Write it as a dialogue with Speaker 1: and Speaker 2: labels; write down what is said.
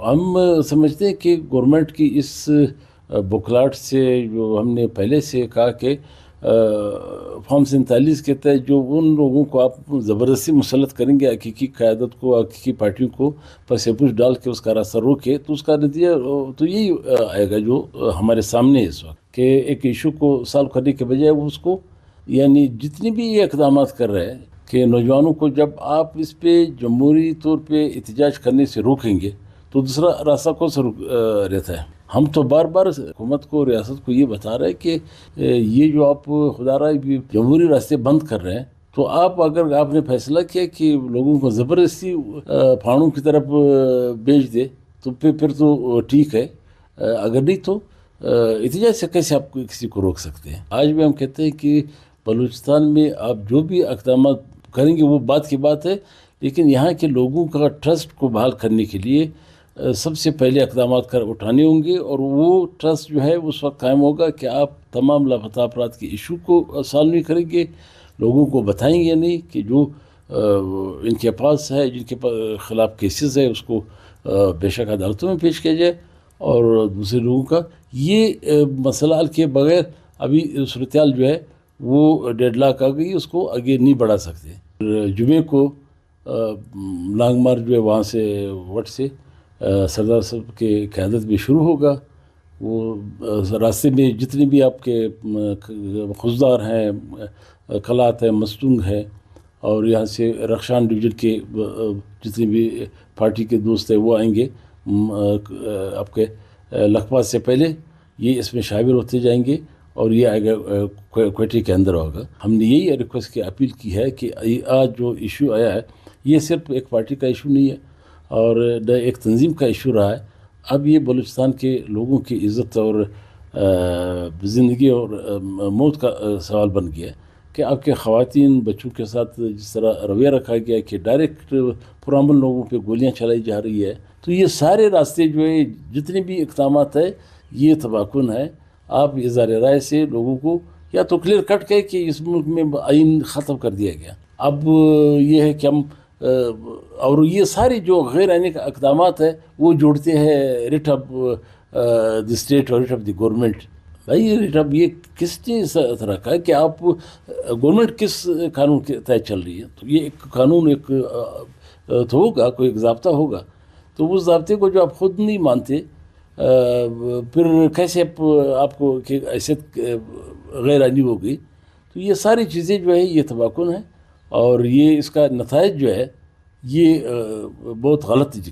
Speaker 1: ہم سمجھتے ہیں کہ گورنمنٹ کی اس بکلاٹ سے جو ہم نے پہلے سے کہا کہ فارم 47 کے تحت جو ان لوگوں کو آپ زبردستی مسلط کریں گے حقیقی قیادت کو، حقیقی پارٹیوں کو پس پوچھ ڈال کے اس کا راستہ روکے، تو اس کا نتیجہ تو یہی آئے گا جو ہمارے سامنے ہے اس وقت، کہ ایک ایشو کو سالو کرنے کے بجائے وہ اس کو یعنی جتنی بھی یہ اقدامات کر رہے ہیں کہ نوجوانوں کو جب آپ اس پہ جمہوری طور پہ احتجاج کرنے سے روکیں گے تو دوسرا راستہ کون سا رہتا ہے؟ ہم تو بار بار حکومت کو، ریاست کو یہ بتا رہے ہیں کہ یہ جو آپ خدا رہا جمہوری راستے بند کر رہے ہیں، تو اگر آپ نے فیصلہ کیا کہ لوگوں کو زبردستی پھاڑوں کی طرف بیچ دے تو پھر تو ٹھیک ہے، اگر نہیں تو احتجاج سے کیسے آپ کسی کو روک سکتے ہیں؟ آج بھی ہم کہتے ہیں کہ بلوچستان میں آپ جو بھی اقدامات کریں گے وہ بات کی بات ہے، لیکن یہاں کے لوگوں کا ٹرسٹ کو بحال کرنے کے لیے سب سے پہلے اقدامات اٹھانے ہوں گے، اور وہ ٹرسٹ جو ہے اس وقت قائم ہوگا کہ آپ تمام لاپتہ افراد کے ایشو کو سالو نہیں کریں گے، لوگوں کو بتائیں گے نہیں کہ جو ان کے پاس ہے، جن کے خلاف کیسز ہے، اس کو بے شک عدالتوں میں پیش کیا جائے، اور دوسرے لوگوں کا یہ مسئلہ حل کے بغیر ابھی صورتحال جو ہے وہ ڈیڈ لاک آ گئی، اس کو آگے نہیں بڑھا سکتے۔ جمعے کو لانگ مارچ جو ہے وہاں سے وٹ سے سردار صاحب کے قیادت میں شروع ہوگا۔ وہ راستے میں جتنے بھی آپ کے خزدار ہیں، قلات ہیں، مستونگ ہیں، اور یہاں سے رخشان ڈویژن کے جتنے بھی پارٹی کے دوست ہیں وہ آئیں گے آپ کے لکھپت سے پہلے، یہ اس میں شامل ہوتے جائیں گے، اور یہ آئے گا کوئٹے کے اندر ہوگا۔ ہم نے یہی ریکویسٹ کی اپیل کی ہے کہ آج جو ایشو آیا ہے یہ صرف ایک پارٹی کا ایشو نہیں ہے اور نہ ایک تنظیم کا ایشو رہا ہے، اب یہ بلوچستان کے لوگوں کی عزت اور زندگی اور موت کا سوال بن گیا ہے کہ آپ کے خواتین بچوں کے ساتھ جس طرح رویہ رکھا گیا کہ ڈائریکٹ پرامن لوگوں پہ گولیاں چلائی جا رہی ہے، تو یہ سارے راستے جو ہے جتنے بھی اقدامات ہیں یہ تباہ کن ہے۔ آپ اظہار رائے سے لوگوں کو یا تو کلیئر کٹ کہے کہ اس ملک میں آئین ختم کر دیا گیا، اب یہ ہے کہ ہم اور یہ سارے جو غیر آئینی اقدامات ہیں وہ جوڑتے ہیں ریٹ آف دی اسٹیٹ اور ریٹ آف دی گورنمنٹ۔ بھائی ریٹ آف یہ کس نے طرح کا ہے کہ آپ گورنمنٹ کس قانون کے تحت چل رہی ہے؟ تو یہ ایک قانون ایک تو ہوگا، کوئی ایک ضابطہ ہوگا، تو اس ضابطے کو جو آپ خود نہیں مانتے پھر کیسے آپ کو کہ حیثیت غیر آئینی ہو گئی؟ تو یہ ساری چیزیں جو ہے یہ تباہ کن ہیں، اور یہ اس کا نتائج جو ہے یہ بہت غلط نکلے۔